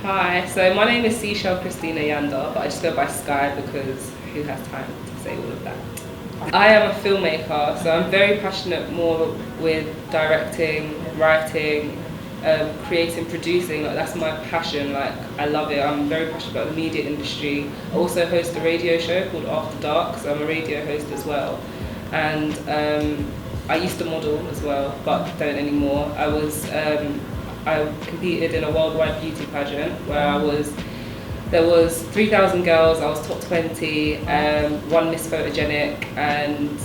Hi, so my name is Sychelle Yanda, but I just go by Sky because who has time to say all of that? I am a filmmaker, so I'm very passionate more with directing, writing, creating, producing. Like, that's my passion. Like, I love it. I'm very passionate about the media industry. I also host a radio show called After Dark, so I'm a radio host as well. And I used to model as well, but don't anymore. I competed in a worldwide beauty pageant where there was 3,000 girls, I was top 20, one Miss Photogenic, and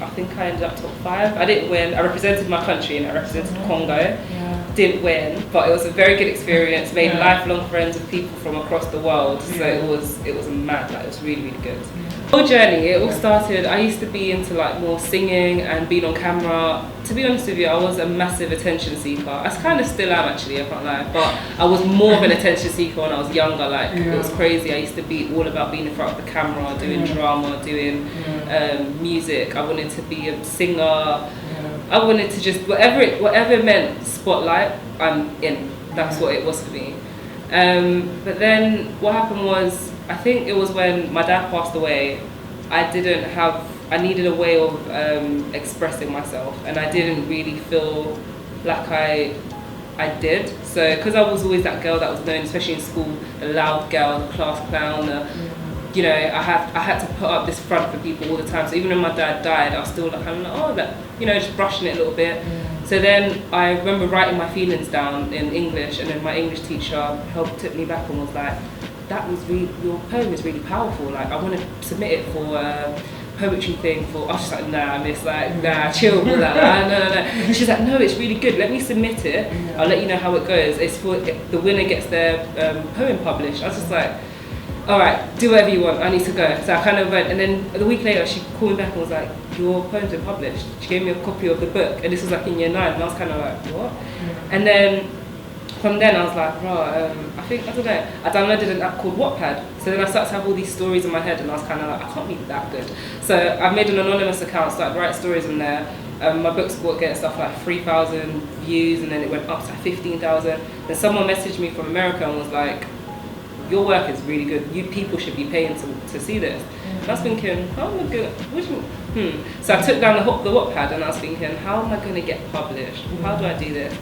I think I ended up top 5. I didn't win. I represented my country and I represented Congo. Yeah. Didn't win, but it was a very good experience. Made lifelong friends with people from across the world. So it was mad. Like, it was really, really good. The whole journey, it all started. I used to be into like more singing and being on camera. To be honest with you, I was a massive attention seeker. I kind of still am, actually, I can't lie. But I was more of an attention seeker when I was younger. Like, it was crazy. I used to be all about being in front of the camera, doing drama, doing music. I wanted to be a singer. I wanted to just, whatever meant spotlight, I'm in. That's what it was for me. But then what happened was, I think it was when my dad passed away, I needed a way of expressing myself, and I didn't really feel like I did. So, because I was always that girl that was known, especially in school, the loud girl, the class clown, you know, I had to put up this front for people all the time. So even when my dad died, I was still like, you know, just brushing it a little bit. So then I remember writing my feelings down in English, and then my English teacher took me back and was like, your poem is really powerful. Like, I want to submit it for a poetry thing I was just like, nah, miss, like, nah, chill with that. No. She's like, no, it's really good. Let me submit it. I'll let you know how it goes. It's for the winner gets their poem published. I was just like, all right, do whatever you want. I need to go. So I kind of went, and then a week later, she called me back and was like, your poem's been published. She gave me a copy of the book, and this was like in year 9, and I was kind of like, what? And then from then I was like, I downloaded an app called Wattpad. So then I started to have all these stories in my head, and I was kind of like, I can't be that good. So I made an anonymous account, started writing stories in there. My book's getting stuff like 3,000 views, and then it went up to 15,000. Then someone messaged me from America and was like, your work is really good. You people should be paying to see this. And I was thinking, how am I going? So I took down the Wattpad, and I was thinking, how am I going to get published? How do I do this?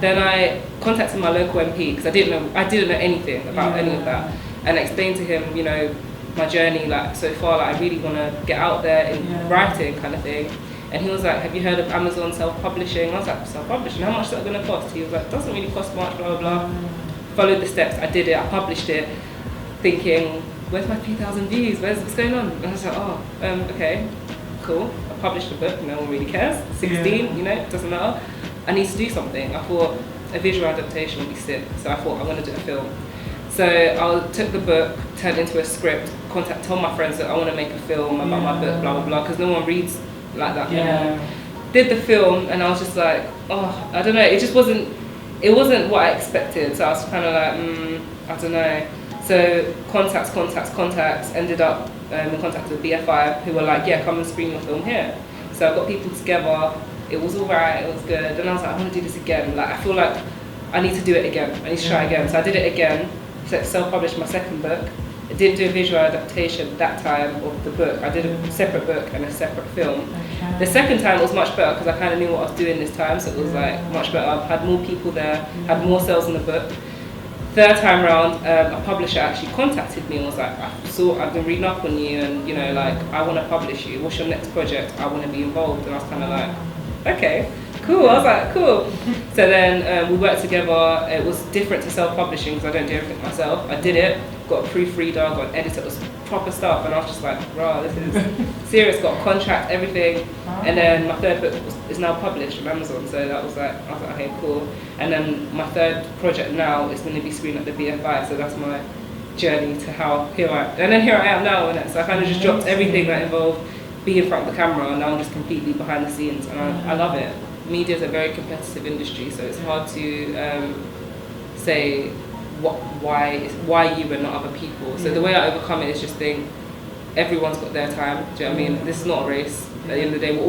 Then I contacted my local MP, because I didn't know anything about any of that, and explained to him, you know, my journey, like, so far, like, I really want to get out there in writing, kind of thing. And he was like, have you heard of Amazon self-publishing? I was like, self-publishing? How much is that going to cost? He was like, it doesn't really cost much, blah, blah, blah. Followed the steps, I did it, I published it, thinking, where's my 3,000 views? What's going on? And I was like, okay, cool. I published a book, no one really cares. 16, you know, it doesn't matter. I need to do something. I thought a visual adaptation would be sick, so I thought I want to do a film. So I took the book, turned it into a script, told my friends that I want to make a film about my book, blah, blah, blah, because no one reads like that anymore. Did the film, and I was just like, I don't know, it wasn't what I expected, so I was kind of like, I don't know. So contacts, ended up in contact with BFI, who were like, yeah, come and screen your film here. So I got people together, it was all right, it was good, and I was like, I want to do this again. Like, I feel like I need to do it again, I need to try again. So I did it again, self-published my second book. I didn't do a visual adaptation that time of the book. I did a separate book and a separate film. The second time was much better, because I kind of knew what I was doing this time, so it was like much better. I had more people there, had more sales in the book. Third time round, a publisher actually contacted me and was like, I've been reading up on you, and you know, like, I want to publish you. What's your next project? I want to be involved. And I was kind of like, okay, cool. I was like, cool. So then we worked together. It was different to self-publishing, because I don't do everything myself. I did it, got a proofreader, got an editor, it was proper stuff, and I was just like, wow, this is serious. Got a contract, everything. And then my third book is now published on Amazon, so that was like, I was like, okay, cool. And then my third project now is going to be screened at the BFI, so that's my journey to how here I am now. And so I kind of just dropped everything that involved being in front of the camera, and now I'm just completely behind the scenes, and I love it. Media is a very competitive industry, so it's hard to say why you and not other people. So the way I overcome it is just think, everyone's got their time. Do you know what I mean? This is not a race. At the end of the day, we're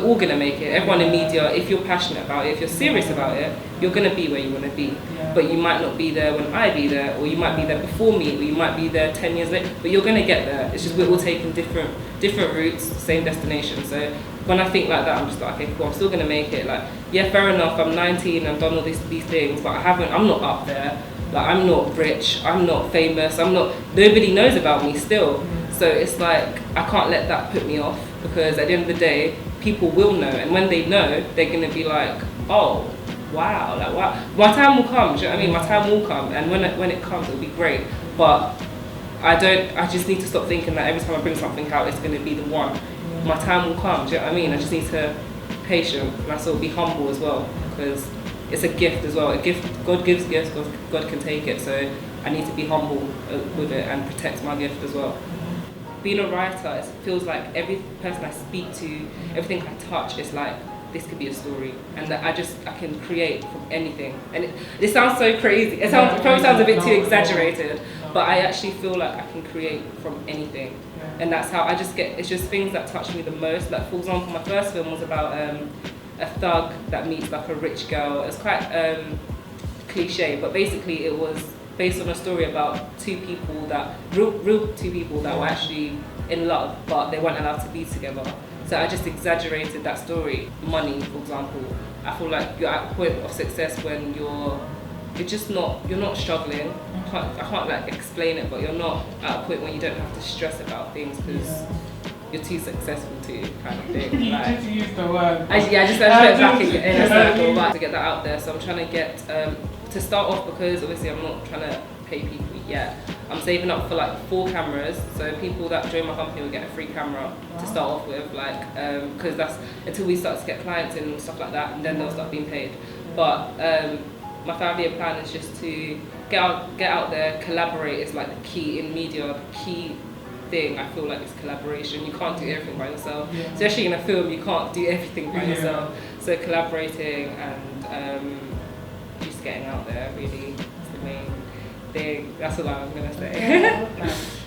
all gonna make it. Everyone in media, if you're passionate about it, if you're serious about it, you're gonna be where you wanna be. But you might not be there when I be there, or you might be there before me, or you might be there 10 years later. But you're gonna get there. It's just we're all taking different routes, same destination. So when I think like that, I'm just like, okay, cool. I'm still gonna make it. Like, yeah, fair enough. I'm 19. I've done all these things, but I'm not up there. Like, I'm not rich. I'm not famous. Nobody knows about me still. So it's like I can't let that put me off, because at the end of the day, people will know, and when they know, they're gonna be like, oh, wow, like wow, my time will come. Do you know what I mean? My time will come, and when it comes, it'll be great. But I just need to stop thinking that every time I bring something out, it's gonna be the one. My time will come. Do you know what I mean? I just need to be patient, and I sort of be humble as well, because it's a gift as well. A gift, God gives gifts, God can take it. So I need to be humble with it and protect my gift as well. Being a writer, it feels like every person I speak to, everything I touch, is like, this could be a story, and that I can create from anything. And it sounds so crazy. It probably sounds a bit too exaggerated, but I actually feel like I can create from anything. And that's how I just get. It's just things that touch me the most. Like, for example, my first film was about a thug that meets like a rich girl. It's quite cliche, but basically it was based on a story about two people that were actually in love, but they weren't allowed to be together. So I just exaggerated that story. Money, for example, I feel like you're at a point of success when you're not struggling. I can't like explain it, but you're not at a point where you don't have to stress about things because you're too successful to, kind of thing. You like, just used the word. I just put it back in a circle, but to get that out there. So I'm trying to get to start off, because obviously I'm not trying to pay people yet. I'm saving up for like 4 cameras, so people that join my company will get a free camera to start off with, like because that's until we start to get clients in and stuff like that, and then they'll start being paid. But my 5-year plan is just to get out there, collaborate is like the key in media. The key thing I feel like is collaboration. You can't do everything by yourself, especially in a film. You can't do everything by yourself. So collaborating and just getting out there really is the main thing. That's all I'm gonna say.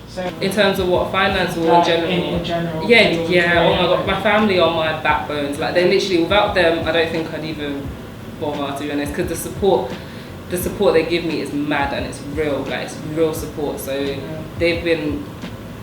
So, in terms of what, finance or in general? In general. Yeah. Oh my god, my family are my backbones. Like, they literally, without them, I don't think I'd even bother, to be honest. Because the support they give me is mad, and it's real. Like, it's real support. So they've been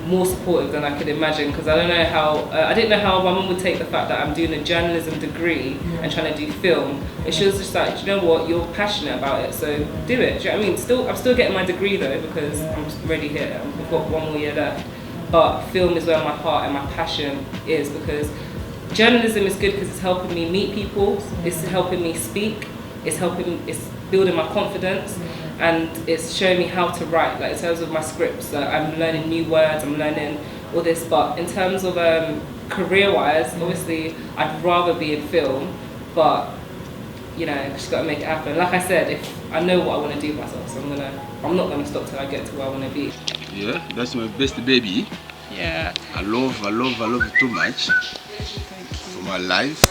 more supportive than I could imagine, because I didn't know how my mum would take the fact that I'm doing a journalism degree and trying to do film. And she was just like, do you know what, you're passionate about it, so do it. Do you know what I mean? I'm still getting my degree though, because I'm already here. We've got 1 more year left. But film is where my heart and my passion is, because journalism is good because it's helping me meet people, it's helping me speak, it's building my confidence. And it's showing me how to write, like in terms of my scripts. I'm learning new words, I'm learning all this. But in terms of career-wise, obviously I'd rather be in film, but you know, just got to make it happen. Like I said, if I know what I want to do myself, so I'm not gonna stop till I get to where I want to be. Yeah, that's my best baby. Yeah. I love it too much. Thank you. For my life.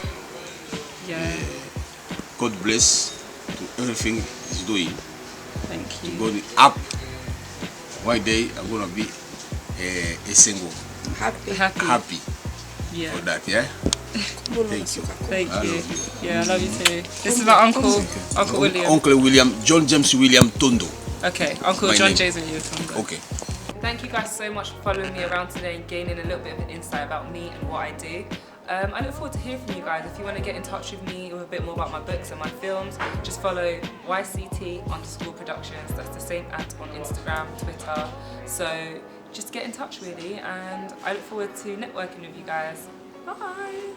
Yeah. God bless to everything he's doing. Thank you. Going up. One day I'm gonna be a single. Happy. Yeah. For that, yeah. Thank you. Thank you. You. Yeah, I love you too. This is my uncle William. Uncle William, John James William Tondo. Okay, Uncle John James William Tondo. Okay. Thank you guys so much for following me around today and gaining a little bit of an insight about me and what I do. I look forward to hearing from you guys. If you want to get in touch with me with a bit more about my books and my films, just follow YCT_productions. That's the same @ on Instagram, Twitter. So just get in touch really, and I look forward to networking with you guys. Bye!